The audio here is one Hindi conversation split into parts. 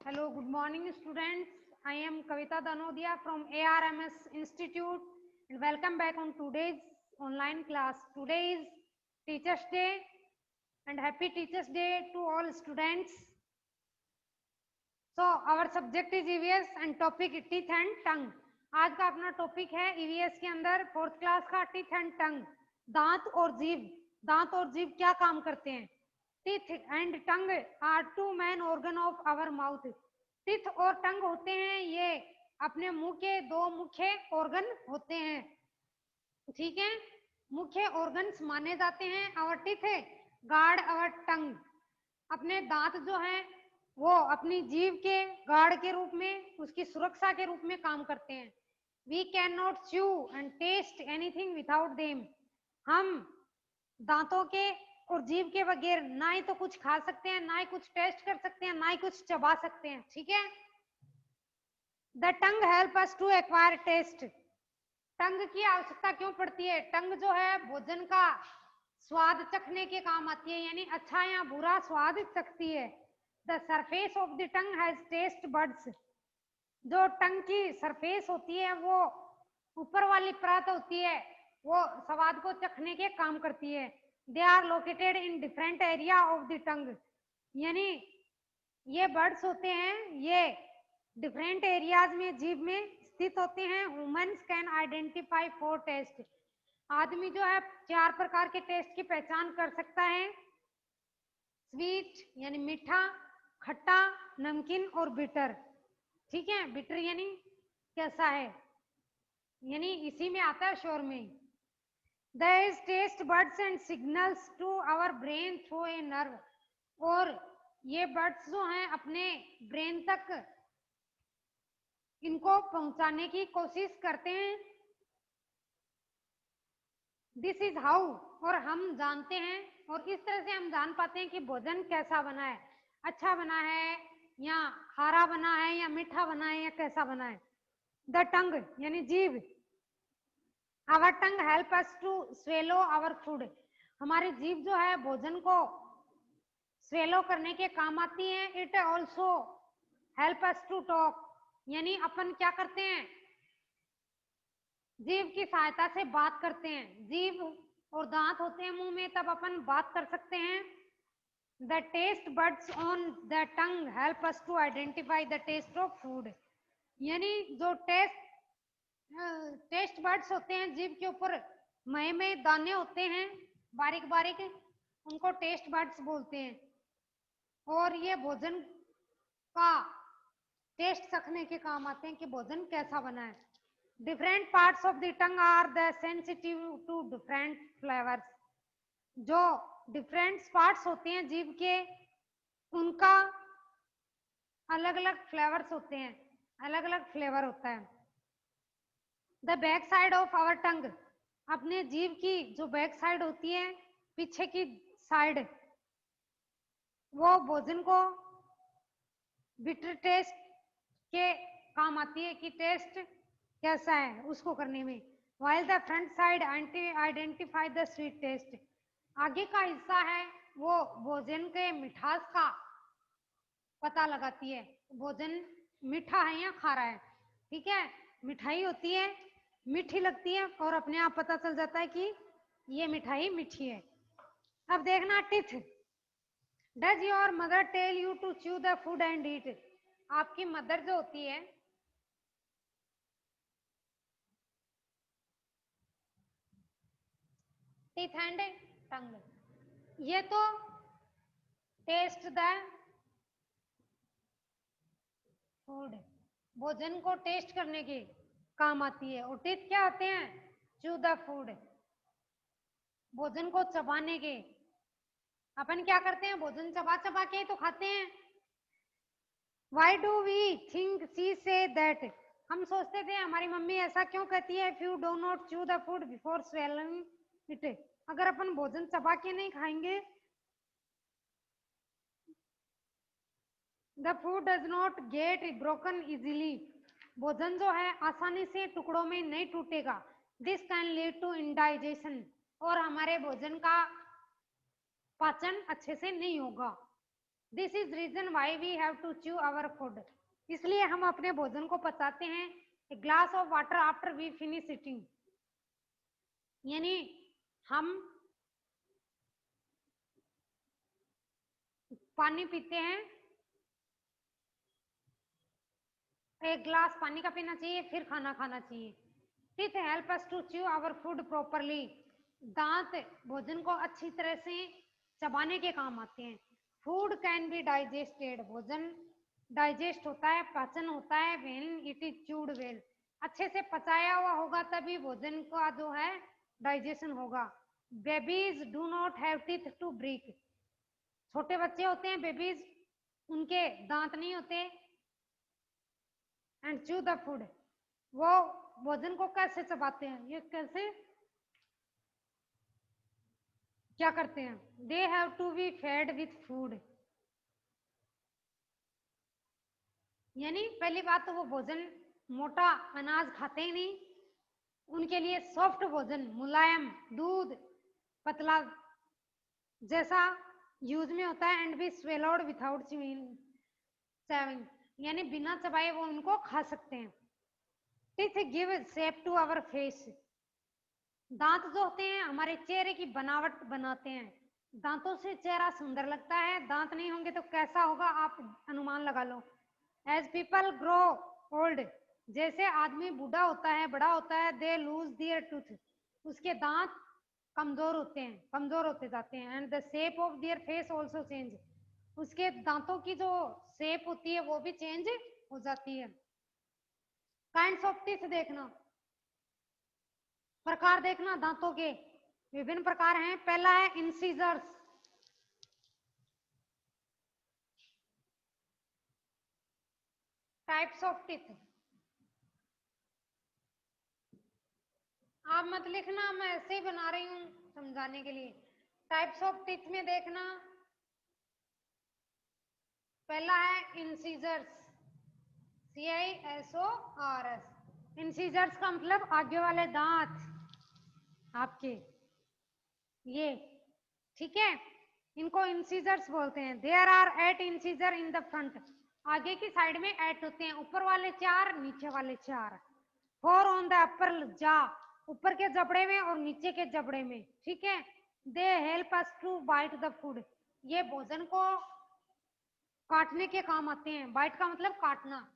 Hello, good morning, students. I am Kavita Danodia from ARMS Institute, and welcome back on today's online class. Today is Teachers' Day, and happy Teachers' Day to all students. So, our subject is EVS and topic teeth and tongue. आज का अपना टॉपिक है EVS के अंदर 4th क्लास का टीथ एंड टंग, दांत और जीभ। दांत और जीभ क्या काम करते हैं? Teeth and tongue are two main organ of our mouth. Teeth और टंग होते हैं ये अपने मुंह के दो मुख्य ऑर्गन होते हैं, ठीक है। मुख्य ऑर्गन्स माने जाते हैं our teeth guard our tongue. अपने दांत जो हैं वो अपनी जीभ के गार्ड के रूप में, उसकी सुरक्षा के रूप में काम करते हैं। We can not chew and taste anything without them. हम दांतों के और जीभ के बगैर ना ही तो कुछ खा सकते हैं, ना ही कुछ टेस्ट कर सकते हैं, ना ही कुछ चबा सकते हैं, ठीक है। The tongue help us to acquire taste. Tongue की आवश्यकता क्यों पड़ती है? टंग जो है भोजन का स्वाद चखने के काम आती है, यानी अच्छा या बुरा स्वाद चखती है। The surface of the tongue has taste buds. जो टंग की सरफेस होती है, वो ऊपर वाली परत होती है, वो स्वाद को चखने के काम करती है। They are located in different area of the tongue, यानी ये बर्ड्स होते हैं, ये डिफरेंट एरियाज में जीभ में स्थित होते हैं। Humans can identify 4 taste. आदमी जो है 4 प्रकार के टेस्ट की पहचान कर सकता है। स्वीट यानी मीठा, खट्टा, नमकीन और बिटर, ठीक है। बिटर यानी कैसा है, यानी इसी में आता है शोर में। There is taste buds and signals to our brain through a nerve। और ये बर्ड्स जो हैं अपने ब्रेन तक इनको पहुंचाने की कोशिश करते हैं। दिस इज हाउ, और हम जानते हैं, और इस तरह से हम जान पाते हैं कि भोजन कैसा बना है, अच्छा बना है या खारा बना है या मीठा बना है या कैसा बना है। द टंग यानी जीभ। Our tongue help us to swallow our food. हमारी जीभ जो है भोजन को स्वेलो करने के काम आती है। It also help us to talk, यानी अपन क्या करते हैं, जीभ की सहायता से बात करते हैं। जीभ और दांत होते हैं मुंह में, तब अपन बात कर सकते हैं। The taste buds on the tongue help us to identify the taste of food, यानी जो टेस्ट बड्स होते हैं जीभ के ऊपर, मय में दाने होते हैं बारीक बारीक, उनको टेस्ट बड्स बोलते हैं। और ये भोजन का टेस्ट चखने के काम आते हैं कि भोजन कैसा बना है। Different parts of the tongue are the sensitive to different flavours. जो डिफरेंट पार्ट्स होते हैं जीभ के, उनका अलग अलग फ्लेवर्स होते हैं, अलग अलग फ्लेवर होता है। The back side of our tongue, अपने जीभ की जो बैक साइड होती है, पीछे की साइड, वो भोजन को बिटर टेस्ट के काम आती है कि टेस्ट कैसा है उसको करने में। While the front side identify the sweet taste. आगे का हिस्सा है वो भोजन के मिठास का पता लगाती है, भोजन मीठा है या खारा है, ठीक है। मिठाई होती है, मीठी लगती है, और अपने आप पता चल जाता है कि ये मिठाई मीठी है। अब देखना teeth. Does your mother tell you to chew the food and eat. आपकी मदर जो होती है, टीथ एंड टंग, ये तो टेस्ट द फूड, भोजन को टेस्ट करने के काम आती है। और टीथ क्या होते हैं? च्यू द फूड, भोजन को चबाने के। अपन क्या करते हैं, भोजन चबा चबा के तो खाते हैं। Why do we think she say that. हम सोचते थे हमारी मम्मी ऐसा क्यों कहती है, if you do not chew the food before swallowing it. अगर अपन भोजन चबा के नहीं खाएंगे, the food does not get broken easily, भोजन जो है आसानी से टुकड़ों में नहीं टूटेगा। This can lead to indigestion, और हमारे भोजन का पाचन अच्छे से नहीं होगा। This is reason why we have to chew our food. इसलिए हम अपने भोजन को पचाते हैं। A glass of water after we finish eating, यानी हम पानी पीते हैं, एक ग्लास पानी का पीना चाहिए, फिर खाना खाना चाहिए। Teeth help us to chew our food properly. दांत भोजन को अच्छी तरह से चबाने के काम आते हैं। फूड कैन बी डाइजेस्टेड, भोजन डाइजेस्ट होता है, पाचन होता है, when it is chewed well, अच्छे से पचाया हुआ होगा तभी भोजन का जो है डाइजेशन होगा। Babies do not have teeth to break, छोटे बच्चे होते हैं बेबीज, उनके दांत नहीं होते। एंड च्यू द फूड, वो भोजन को कैसे चबाते हैं, ये कैसे क्या करते हैं, they have to be fed with food, यानी पहली बात तो वो भोजन मोटा अनाज खाते ही नहीं, उनके लिए सॉफ्ट भोजन, मुलायम दूध, पतला जैसा यूज में होता है। And be swallowed without chewing, यानी बिना चबाए वो उनको खा सकते हैं। Teeth give shape to our face, दांत जो होते हैं हमारे चेहरे की बनावट बनाते हैं। दांतों से चेहरा सुंदर लगता है, दांत नहीं होंगे तो कैसा होगा आप अनुमान लगा लो। एज पीपल ग्रो ओल्ड, जैसे आदमी बूढ़ा होता है, बड़ा होता है, दे लूज देयर टूथ, उसके दांत कमजोर होते हैं, कमजोर होते जाते हैं। And the shape of their face also change, उसके दांतों की जो शेप होती है वो भी चेंज हो जाती है। काइंड्स ऑफ टीथ देखना, प्रकार देखना दांतों के विभिन्न प्रकार हैं। पहला है इंसीजर्स, टाइप्स ऑफ टीथ। आप मत लिखना, मैं ऐसे ही बना रही हूं समझाने के लिए। टाइप्स ऑफ टीथ में देखना, पहला है इंसीजर्स, CISORS। इंसीजर्स का मतलब आगे वाले दांत आपके, ये ठीक है, इनको इंसीजर्स बोलते हैं। There are 8 incisor in the front, आगे की साइड में 8 होते हैं, ऊपर वाले 4, नीचे वाले 4। 4 ऑन द अपर जा, ऊपर के जबड़े में और नीचे के जबड़े में, ठीक है। They help us to bite the food, ये भोजन को काटने के काम आते हैं। बाइट का मतलब काटना,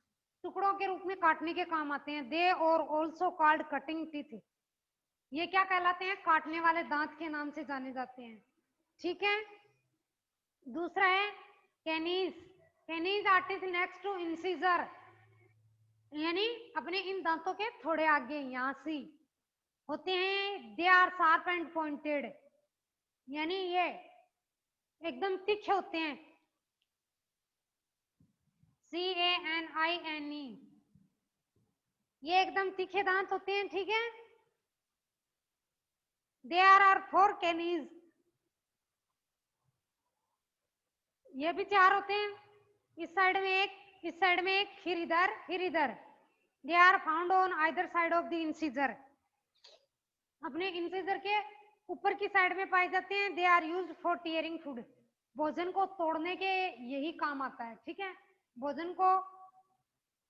टुकड़ों के रूप में काटने के काम आते हैं। दे और ऑल्सो कॉल्ड कटिंग टीथ, ये क्या कहलाते हैं, काटने वाले दांत के नाम से जाने जाते हैं, ठीक है। दूसरा है कैनीज, कैनीज आर्टिस्ट नेक्स्ट टू इंसीजर, यानी अपने इन दांतों के थोड़े आगे यहाँ से होते हैं। They are sharp and pointed, यानी ये एकदम तीखे होते हैं। CANINE, ये एकदम तीखे दांत होते हैं, ठीक है। देयर आर 4 कैनीज, ये भी 4 होते हैं, इस साइड में एक, इस साइड में एक, फिर इधर, फिर इधर। They are found on either side of the incisor, अपने इंसीजर के ऊपर की साइड में पाए जाते हैं। They are used for tearing food, भोजन को तोड़ने के यही काम आता है, ठीक है, भोजन को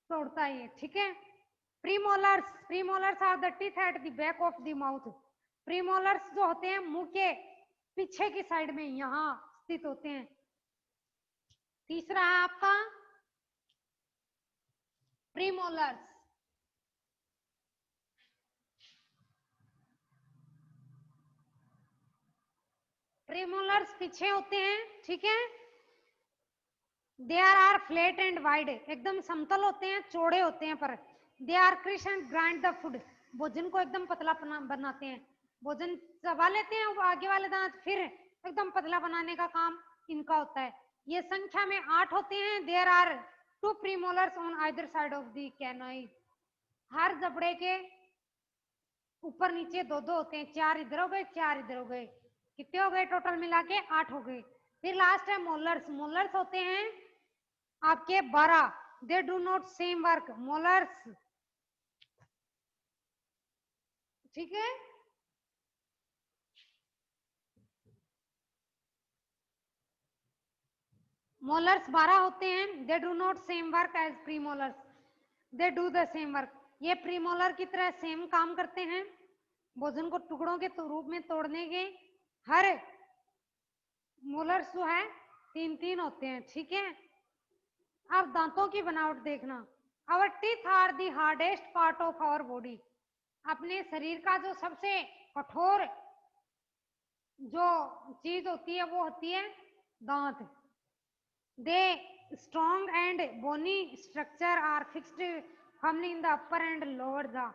तोड़ता है ये, ठीक है। Premolars, premolars are the teeth at the back of the mouth, premolars जो होते हैं मुंह के पीछे की साइड में यहाँ स्थित होते हैं। तीसरा है आपका प्रीमोलर्स, प्रीमोलर्स पीछे होते हैं, ठीक है। There are flat and wide, एकदम समतल होते हैं, चौड़े होते हैं, पर they are crush and grind the food, भोजन को एकदम पतला बनाते हैं। भोजन चबा लेते हैं आगे वाले दांत, फिर एकदम पतला बनाने का काम इनका होता है। ये संख्या में 8 होते हैं। There are 2 premolars on either side of the canine, हर जबड़े के ऊपर नीचे 2-2 होते हैं, 4 इधर हो गए, 4 इधर हो गए, कितने हो गए टोटल मिला के 8 हो गए। फिर लास्ट है मोलर्स, मोलर्स होते हैं आपके 12, they do not same work, molars, ठीक है। मोलर्स 12 होते हैं। They do not same work as premolars, they do the same work. ये प्रीमोलर की तरह सेम काम करते हैं, भोजन को टुकड़ों के रूप में तोड़ने के। हर मोलर्स जो है 3-3 होते हैं, ठीक है। अब दांतों की बनावट देखना। Our teeth are the hardest part of our body. अपने शरीर का जो सबसे कठोर जो चीज होती है वो होती है दांत। They strong and bony structure are fixed firmly in the upper and lower jaw.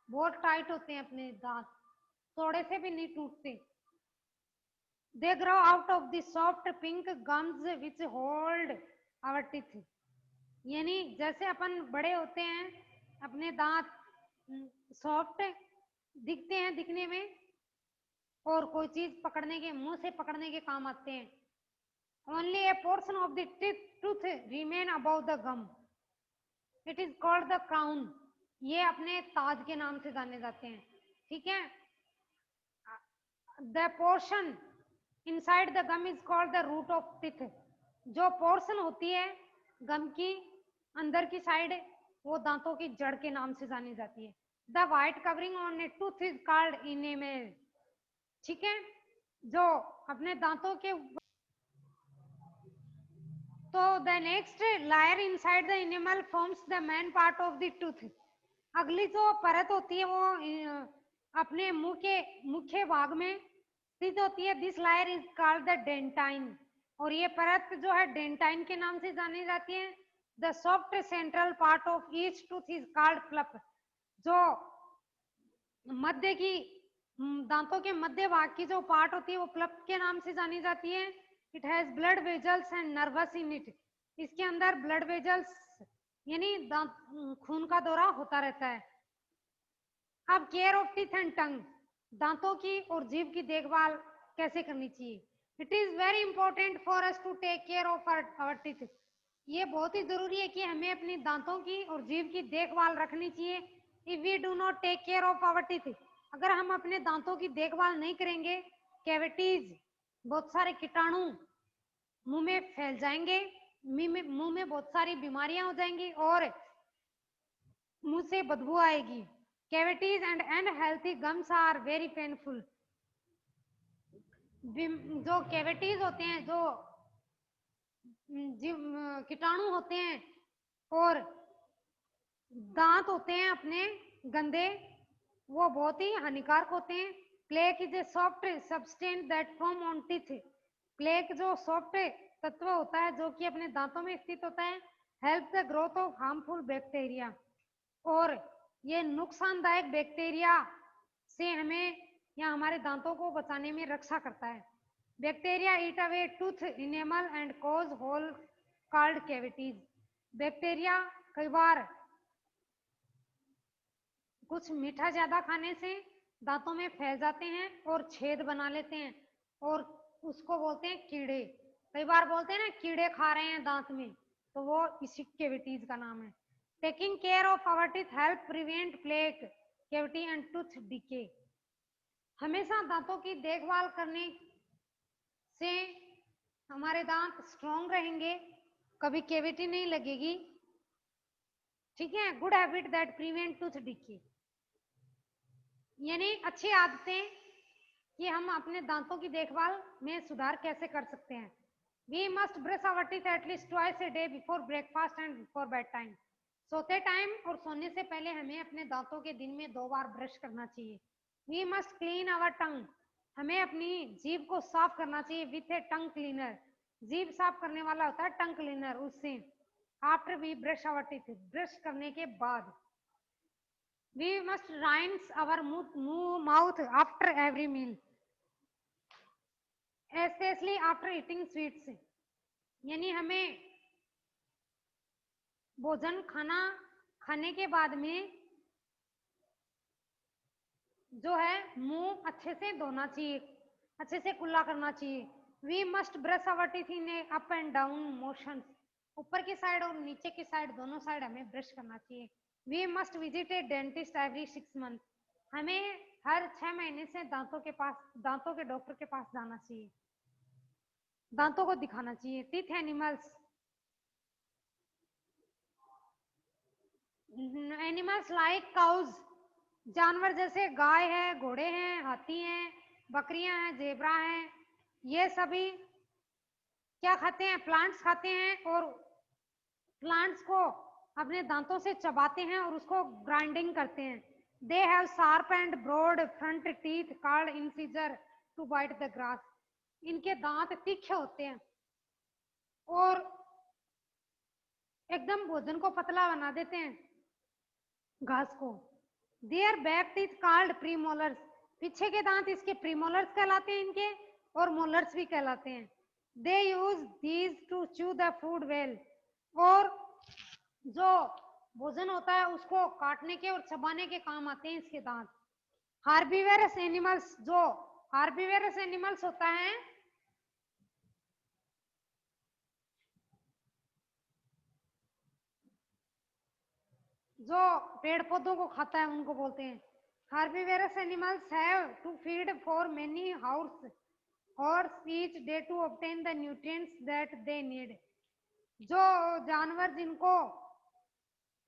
बहुत टाइट होते हैं अपने दांत, थोड़े से भी नहीं टूटते। They grow out of the soft pink gums which hold our teeth. यानी जैसे अपन बड़े होते हैं, अपने दांत सॉफ्ट दिखते हैं दिखने में, और कोई चीज पकड़ने के, मुंह से पकड़ने के काम आते हैं। Only a portion of the tooth remain above the gum, it is called the crown. ये अपने ताज के नाम से जाने जाते हैं, ठीक है। The portion inside the gum is called the root of teeth. जो पोर्शन होती है गम की अंदर की साइड, वो दांतों की जड़ के नाम से जानी जाती है। The white covering on a tooth is called enamel, ठीक है। जो अपने दांतों के, तो the next layer inside the enamel forms the main part of the tooth. अगली जो परत होती है वो अपने मुंह के मुख्य भाग में स्थित होती है। This layer is called the dentine, और ये परत जो है डेंटाइन के नाम से जानी जाती है। The soft central part of each tooth is called flop. जो मध्य की दांतों के मध्य भाग की जो पार्ट होती है वो फ्लप के नाम से जानी जाती है। It has blood vessels and nervous in it. इसके अंदर ब्लड वेजल्स यानी दांत खून का दौरा होता रहता है। अब care of teeth and tongue, दांतों की और जीभ की देखभाल कैसे करनी चाहिए। It is very important for us to take care of our teeth. ये बहुत ही जरूरी है कि हमें अपनी दांतों की और जीभ की देखभाल रखनी चाहिए। If we do not take care of our teeth, अगर हम अपने दांतों की देखभाल नहीं करेंगे, कैविटीज, बहुत सारे कीटाणु मुंह में फैल जाएंगे, मुंह में बहुत सारी बीमारियां हो जाएंगी और मुंह से बदबू आएगी। Cavities and unhealthy gums are very painful. जो कैविटीज होते हैं, जो कीटाणु होते हैं और दांत होते हैं अपने गंदे, वो बहुत ही हानिकारक होते हैं। Plaque is a soft substance that form on teeth. Plaque जो सॉफ्ट तत्व होता है जो कि अपने दांतों में स्थित होता है, help the growth of harmful bacteria, और ये नुकसानदायक बैक्टीरिया से हमें या हमारे दांतों को बचाने में रक्षा करता है। Bacteria eat away tooth enamel and cause hole called cavities. Bacteria कई बार कुछ मीठा ज्यादा खाने से दांतों में फैल जाते हैं और छेद बना लेते हैं, और उसको बोलते हैं कीड़े। कई बार बोलते हैं ना कीड़े खा रहे हैं दांत में, तो वो इसी कैविटीज का नाम है। Taking care of our teeth help prevent plaque, cavity and tooth decay. हमेशा दांतों की देखभाल करने से हमारे दांत स्ट्रॉन्ग रहेंगे, कभी कैविटी नहीं लगेगी, ठीक है। Good habit that prevent tooth decay, यानी अच्छी आदतें कि हम अपने दांतों की देखभाल में सुधार कैसे कर सकते हैं। We must brush our teeth at least twice a day before breakfast and before bed time. सोते टाइम और सोने से पहले हमें अपने दांतों के दिन में 2 बार ब्रश करना चाहिए। We must clean our tongue, हमें अपनी जीभ को साफ करना चाहिए विथ ए टंग क्लीनर। जीभ साफ करने वाला होता है टंग क्लीनर, उससे। After we brush our teeth, brush करने के बाद। We must rinse our mouth after every meal, especially after eating sweets। यानी हमें भोजन खाने के बाद में जो है मुंह अच्छे से धोना चाहिए, अच्छे से कुल्ला करना चाहिए। We must brush our teeth in a up and down motion, ऊपर की साइड और नीचे की साइड दोनों साइड हमें ब्रश करना चाहिए। We must visit a dentist every 6 month, हमें हर 6 महीने से दांतों के डॉक्टर के पास जाना चाहिए। दांतों को दिखाना चाहिए। Teeth animals, animals like cows, जानवर जैसे गाय है, घोड़े हैं, हाथी हैं, बकरियां हैं, जेब्रा हैं, ये सभी क्या खाते हैं? प्लांट्स खाते हैं और प्लांट्स को अपने दांतों से चबाते हैं और उसको ग्राइंडिंग करते हैं। They have sharp and broad front teeth called incisor to bite the grass. इनके दांत तीखे होते हैं और एकदम भोजन को पतला बना देते हैं, घास को। Their back teeth called premolars, पीछे के दांत इसके प्रीमोलर्स कहलाते हैं इनके, और मोलर्स भी कहलाते हैं। They use these to chew the food well, और जो भोजन होता है उसको काटने के और चबाने के काम आते हैं इसके दांत। हार्बीवेरस एनिमल्स, जो हार्बीवेरस एनिमल्स होता है जो पेड़ पौधों को खाता है उनको बोलते हैं herbivorous animals have to feed for many hours each day to obtain the nutrients that they need. जो जानवर जिनको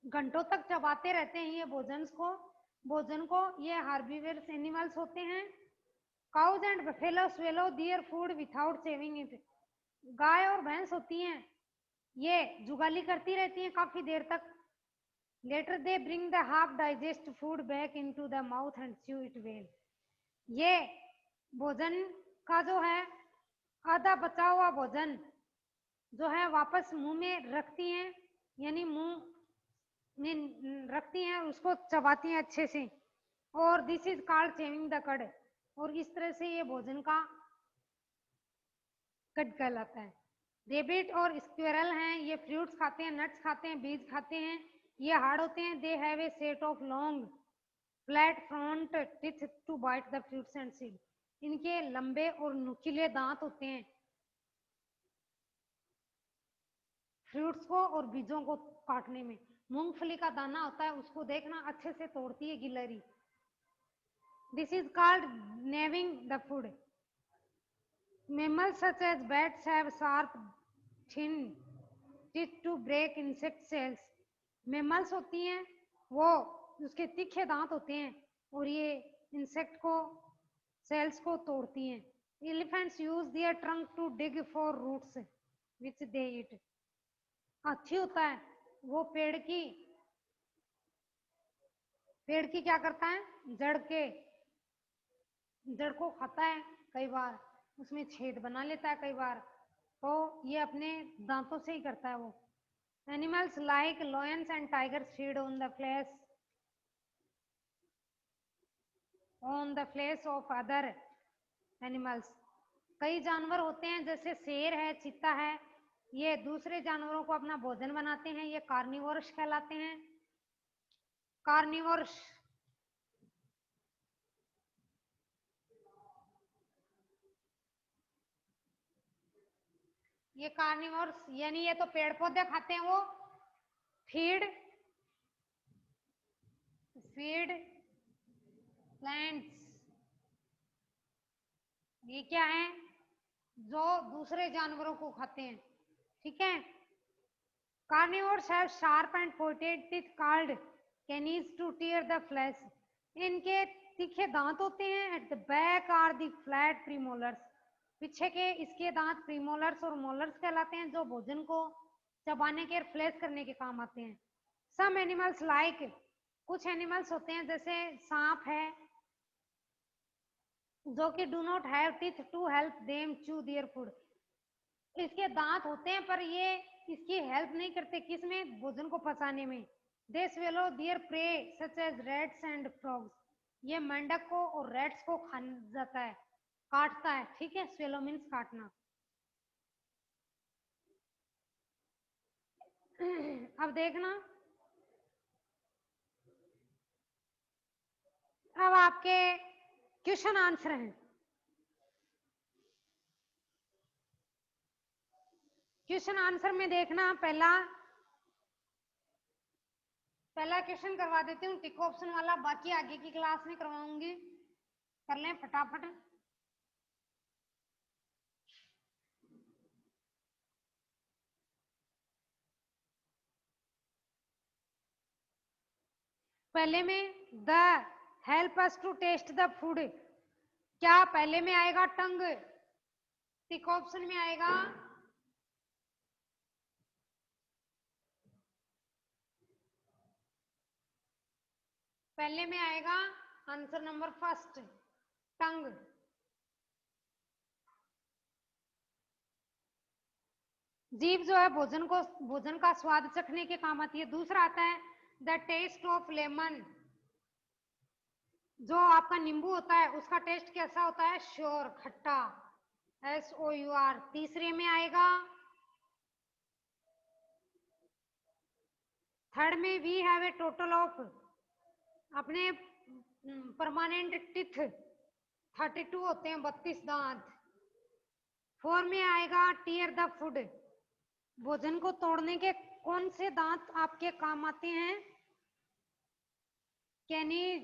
घंटों तक चबाते रहते हैं ये भोजन को ये हार्बीवेरस एनिमल्स होते हैं। Cows and buffalo swallow their food without chewing it, गाय और भैंस होती हैं ये जुगाली करती रहती हैं काफी देर तक। Later they bring the half digest food back into the mouth and chew it well. ये भोजन का जो है आधा बचा हुआ भोजन जो है वापस मुंह में रखती हैं, यानी मुंह में रखती हैं, उसको चबाती हैं अच्छे से, और this is called chewing the कड, और इस तरह से ये भोजन का कड कहलाता है। रेबिट और स्क्विरल हैं, ये फ्रूट्स खाते हैं, नट्स खाते हैं, बीज खाते हैं, ये हार्ड होते हैं। They have a set of long flat front teeth to bite the fruits and seed, इनके लंबे और नुकीले दांत होते हैं फ्रूट्स को और बीजों को काटने में। मूंगफली का दाना होता है उसको देखना अच्छे से तोड़ती है गिलहरी। This is called gnawing the food. Mammals such as bats have sharp, thin teeth to break insect cells. Mammals होती हैं वो उसके तीखे दांत होते हैं और ये इंसेक्ट को सेल्स को तोड़ती हैं। Elephants use their trunk to dig for roots which they eat. हाथी होता है वो पेड़ की क्या करता है? जड़ को खाता है, कई बार उसमें छेद बना लेता है, कई बार तो ये अपने दांतों से ही करता है वो। Animals like lions and tigers feed on the flesh of other animals. कई जानवर होते हैं जैसे शेर है, चीता है, ये दूसरे जानवरों को अपना भोजन बनाते हैं, ये कार्निवोरस कहलाते हैं। कार्निवोरस, ये कार्निवोरस यानी ये तो पेड़ पौधे खाते हैं, वो फीड प्लांट्स, ये क्या है? जो दूसरे जानवरों को खाते हैं, ठीक है। Carnivores have sharp and pointed teeth called canines to tear the flesh. इनके तीखे दांत होते हैं। At the back are the flat premolars, पीछे के इसके दांत प्रीमोलर्स और मोलर्स कहलाते हैं, जो भोजन को चबाने के और फ्लैश करने के काम आते हैं। सम एनिमल्स लाइक, कुछ एनिमल्स होते हैं जैसे सांप है जो कि do not have teeth to help them chew their food. इसके दांत होते हैं पर ये इसकी हेल्प नहीं करते, किसमें? भोजन को पचाने में। They swallow their prey such as rats and frogs, ये मेंढक को और रैट्स को खा जाता है, काटता है, ठीक है। स्वेलो मीन्स काटना। अब देखना, अब आपके क्वेश्चन आंसर हैं। क्वेश्चन आंसर में देखना, पहला क्वेश्चन करवा देती हूँ टिक ऑप्शन वाला, बाकी आगे की क्लास में करवाऊंगी, कर लें फटाफट। पहले में the help us to taste the food, क्या पहले में आएगा टंग? टिक ऑप्शन में आएगा पहले में आएगा आंसर नंबर फर्स्ट टंग। जीभ जो है भोजन का स्वाद चखने के काम आती है। दूसरा आता है द टेस्ट ऑफ लेमन, जो आपका नींबू होता है उसका टेस्ट कैसा होता है? श्योर, खट्टा, SOUR। तीसरे में आएगा, थर्ड में we have a total of, अपने परमानेंट टिथ 32 होते हैं, 32 दांत। फोर में आएगा टीयर द फूड, भोजन को तोड़ने के कौन से दांत आपके काम आते हैं? कैनिज,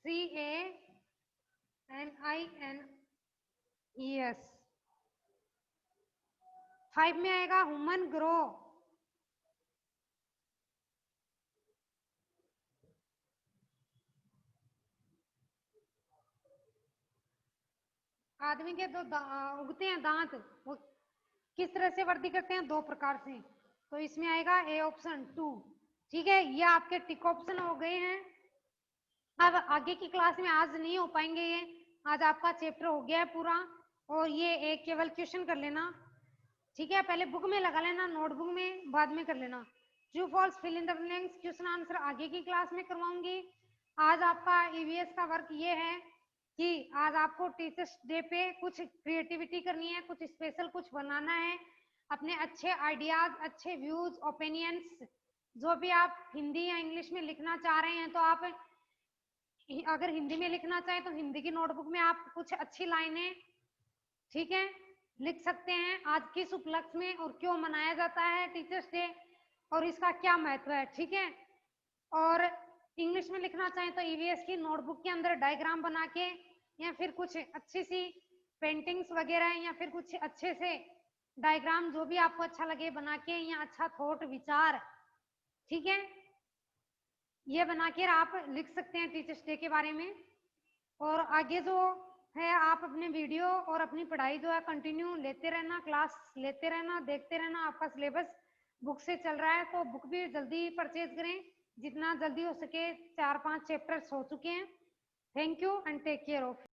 CANINES। 5 में आएगा ह्यूमन ग्रो, आदमी के जो उगते हैं दांत वो किस तरह से वृद्धि करते हैं? 2 प्रकार से। तो इसमें आएगा ए ऑप्शन 2। ठीक है, ये आपके टिक ऑप्शन हो गए हैं। अब आगे की क्लास में आज नहीं हो पाएंगे ये, आज आपका चैप्टर हो गया है पूरा, और ये एक केवल क्वेश्चन कर लेना। ठीक है, पहले बुक में लगा लेना, नोटबुक में बाद में कर लेना। True false fill in the blanks question answer आगे की क्लास में करवाऊंगी। आज आपका ईवीएस का वर्क ये है कि आज आपको टीचर्स डे पे कुछ क्रिएटिविटी करनी है, कुछ स्पेशल कुछ बनाना है, अपने अच्छे आइडियाज, अच्छे व्यूज, ओपिनियंस जो भी आप हिंदी या इंग्लिश में लिखना चाह रहे हैं, तो आप अगर हिंदी में लिखना चाहें तो हिंदी की नोटबुक में आप कुछ अच्छी लाइनें, ठीक है, लिख सकते हैं। आज किस उपलक्ष्य में और क्यों मनाया जाता है टीचर्स डे और इसका क्या महत्व है, ठीक है। और इंग्लिश में लिखना चाहें तो ईवीएस की नोटबुक के अंदर डायग्राम बना के या फिर कुछ अच्छी सी पेंटिंग्स वगैरह या फिर कुछ अच्छे से डायग्राम जो भी आपको अच्छा लगे बना के, या अच्छा थॉट विचार, ठीक है, ये बना के आप लिख सकते हैं टीचर्स डे के बारे में। और आगे जो है आप अपने वीडियो और अपनी पढ़ाई जो है कंटिन्यू लेते रहना, क्लास लेते रहना, देखते रहना। आपका सिलेबस बुक से चल रहा है तो बुक भी जल्दी परचेज करें, जितना जल्दी हो सके। 4-5 चैप्टर्स हो चुके हैं। Thank you and take care of.